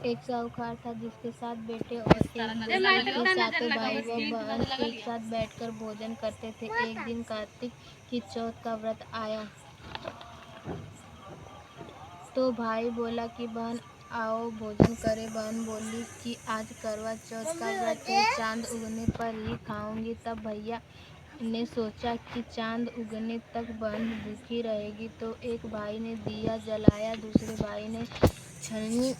एक साहूकार था जिसके 7 बेटे और 1 बेटी थे। सातों भाई व बहन एक साथ बैठकर भोजन करते थे। एक दिन कार्तिक की चौथ का व्रत आया तो भाई बोला कि बहन आओ भोजन करें। बहन बोली कि आज करवा चौथ का व्रत है, चांद उगने पर ही खाऊंगी। तब भैया ने सोचा कि चांद उगने तक बहन भूखी रहेगी, तो एक भाई ने दिया जलाया, दूसरे भाई ने छन्नी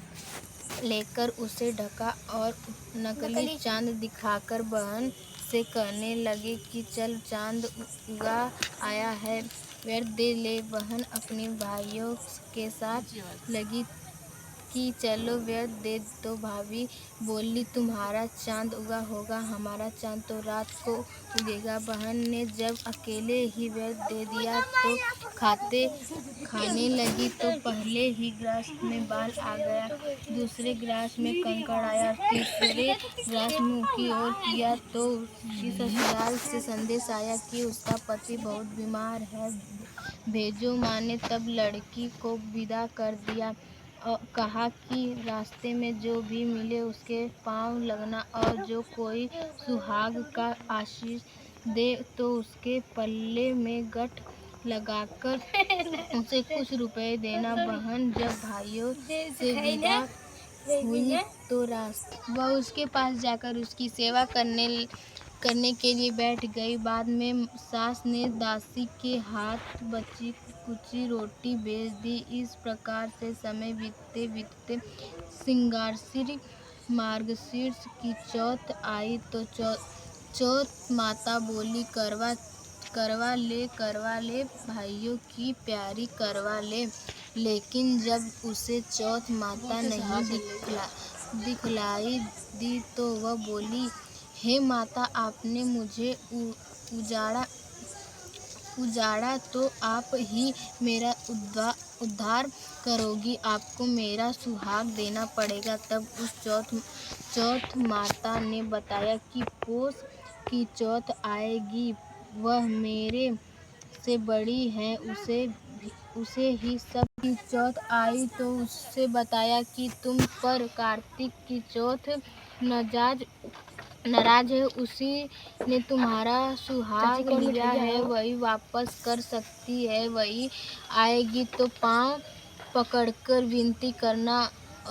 लेकर उसे ढका और नकली चांद दिखाकर बहन से कहने लगे कि चल चांद उगा आया है, व्रत दे ले। बहन अपने भाइयों के साथ लगी कि चलो व्रत दे। तो भाभी बोली तुम्हारा चांद उगा होगा, हमारा चांद तो रात को उगेगा। बहन ने जब अकेले ही व्रत दे दिया तो खाने लगी तो पहले ही गिलास में बाल आ गया, दूसरे गिलास में कंकड़ आया, तीसरे गिलास मुंह की ओर किया तो उसकी ससुराल से संदेश आया कि उसका पति बहुत बीमार है, भेजो। माँ ने तब लड़की को विदा कर दिया और कहा कि रास्ते में जो भी मिले उसके पाँव लगना और जो कोई सुहाग का आशीष दे तो उसके पल्ले में गठ लगाकर उसे कुछ रुपए देना। बहन जब भाइयों से विदा हुई तो वह उसके पास जाकर उसकी सेवा करने के लिए बैठ गई। बाद में सास ने दासी के हाथ बची कुची रोटी भेज दी। इस प्रकार से समय बीतते बीतते श्रृंगारशीर मार्गशीर्ष की चौथ आई तो चौथ माता बोली करवा ले भाइयों की प्यारी करवा ले। लेकिन जब उसे चौथ माता नहीं दिखलाई दी तो वह बोली, हे माता आपने मुझे उजाड़ा तो आप ही मेरा उद्धार करोगी, आपको मेरा सुहाग देना पड़ेगा। तब उस चौथ माता ने बताया कि पोष की चौथ आएगी, वह मेरे से बड़ी है, उसे ही सब की चौथ आई तो उससे बताया कि तुम पर कार्तिक की चौथ नाराज है, उसी ने तुम्हारा सुहाग लिया है, वही वापस कर सकती है, वही आएगी तो पाँव पकड़कर विनती करना।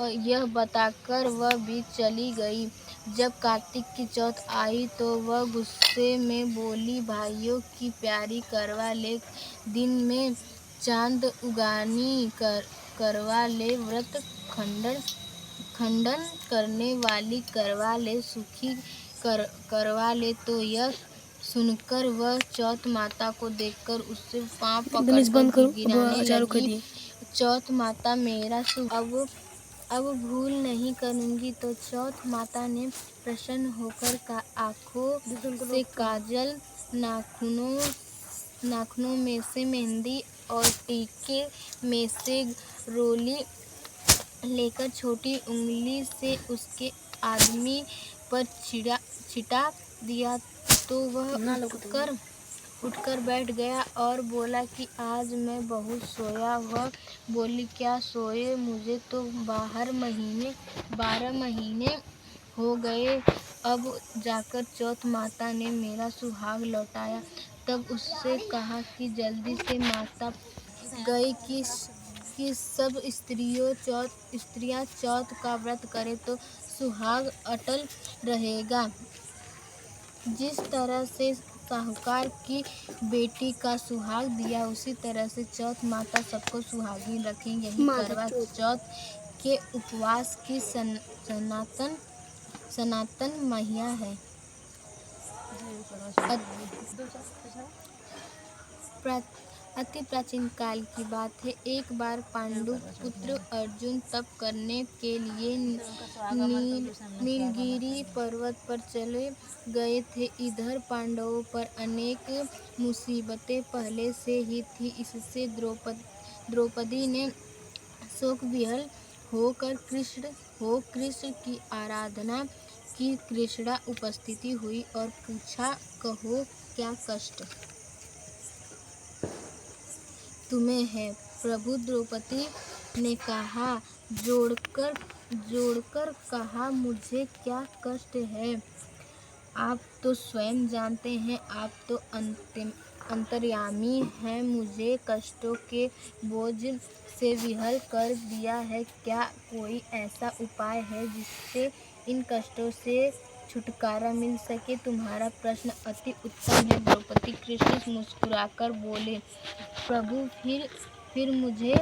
यह बताकर वह भी चली गई। जब कार्तिक की चौथ आई तो वह गुस्से में बोली, भाइयों की प्यारी करवा ले, दिन में चांद उगानी करवा ले, व्रत खंडन करने वाली करवा ले, सुखी करवा ले। तो यह सुनकर वह चौथ माता को देखकर उससे पाँव पकड़कर गिराने लगी। चौथ माता मेरा अब भूल नहीं करूंगी। तो चौथ माता ने प्रसन्न होकर आँखों से काजल, नाखूनों में से मेहंदी और टीके में से रोली लेकर छोटी उंगली से उसके आदमी पर छिटा दिया तो वह उठकर बैठ गया और बोला कि आज मैं बहुत सोया। वह बोली, क्या सोए, मुझे तो 12 महीने हो गए, अब जाकर चौथ माता ने मेरा सुहाग लौटाया। तब उससे कहा कि जल्दी से माता गई कि सब स्त्रियां चौथ का व्रत करें तो सुहाग अटल रहेगा। जिस तरह से साहूकार की बेटी का सुहाग दिया, उसी तरह से चौथ माता सबको सुहागी रखें। यही करवा चौथ के उपवास की सनातन महिमा है। अति प्राचीन काल की बात है। एक बार पांडु पुत्र अर्जुन तप करने के लिए नीलगिरी पर्वत पर चले गए थे। इधर पांडवों पर अनेक मुसीबतें पहले से ही थी। इससे द्रौपदी ने शोक विह्वल होकर कृष्ण की आराधना की। कृष्णा उपस्थित हुई और पूछा, कहो क्या कष्ट तुम्हें है। प्रभु द्रौपदी ने कहा जोड़कर कहा, मुझे क्या कष्ट है? आप तो स्वयं जानते हैं, आप तो अंतर्यामी हैं। मुझे कष्टों के बोझ से विहल कर दिया है। क्या कोई ऐसा उपाय है जिससे इन कष्टों से छुटकारा मिल सके? तुम्हारा प्रश्न अति उत्तम है। द्रौपदी कृष्ण मुस्कुराकर बोले, प्रभु फिर मुझे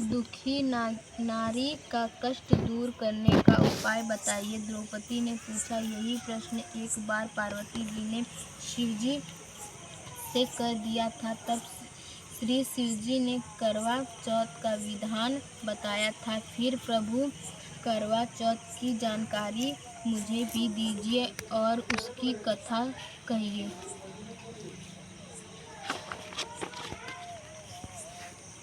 दुखी नारी का कष्ट दूर करने का उपाय बताइए। द्रौपदी ने पूछा। यही प्रश्न एक बार पार्वती जी ने शिवजी से कर दिया था। तब श्री शिवजी ने करवा चौथ का विधान बताया था। फिर प्रभु करवा चौथ की जानकारी मुझे भी दीजिए और उसकी कथा कहिए।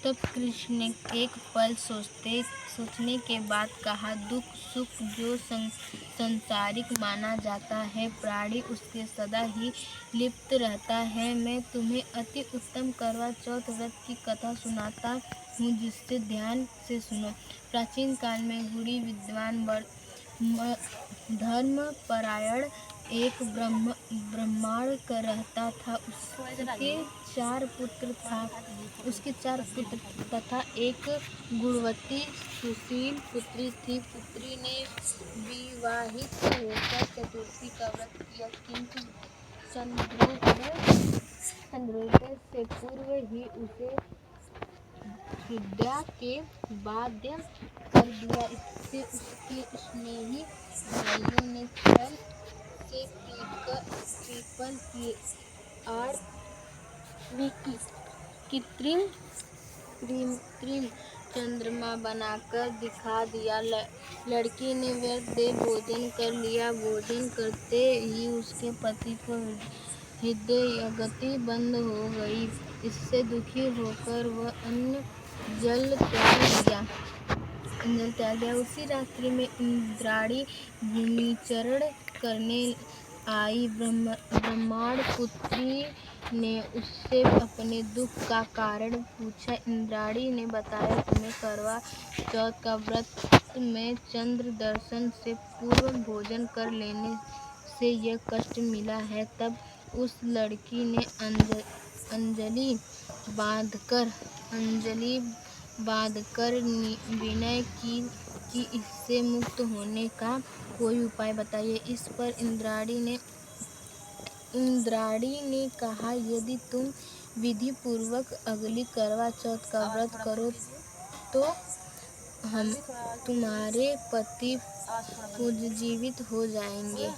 तब कृष्ण ने एक पल सोचने के बाद कहा, दुख सुख जो संसारिक माना जाता है, प्राणी उसके सदा ही लिप्त रहता है। मैं तुम्हें अति उत्तम करवा चौथ व्रत की कथा सुनाता हूँ, जिससे ध्यान से सुनो। प्राचीन काल में गुणी विद्वान धर्मपरायण एक ब्राह्मण रहता था। उसके चार पुत्र तथा एक गुणवती सुशील पुत्री थी। पुत्री ने विवाहित होकर चतुर्थी का व्रत किया, किंतु चंद्रोदय से पूर्व ही उसे हत्या के बाध्य कर दिया। इससे उसके स्नेही भाइयों ने छल से पीपल की आड़ में कृत्रिम चंद्रमा बनाकर दिखा दिया। लड़की ने व्रत दे भोजन कर लिया। भोजन करते ही उसके पति को हृदय गति बंद हो गई। इससे दुखी होकर वह अन्न जल त्याग दिया। उसी रात्रि में इंद्राणी भूमिचरण करने आई। ब्राह्मण पुत्री ने उससे अपने दुख का कारण पूछा। इंद्राणी ने बताया, तुम्हें करवा चौथ का व्रत में चंद्र दर्शन से पूर्व भोजन कर लेने से यह कष्ट मिला है। तब उस लड़की ने अंजलि बांधकर विनय की कि इससे मुक्त होने का कोई उपाय बताइए। इस पर इंद्राणी ने कहा, यदि तुम विधि पूर्वक अगली करवा चौथ का व्रत करो तो हम तुम्हारे पति पुनर्जीवित हो जाएंगे।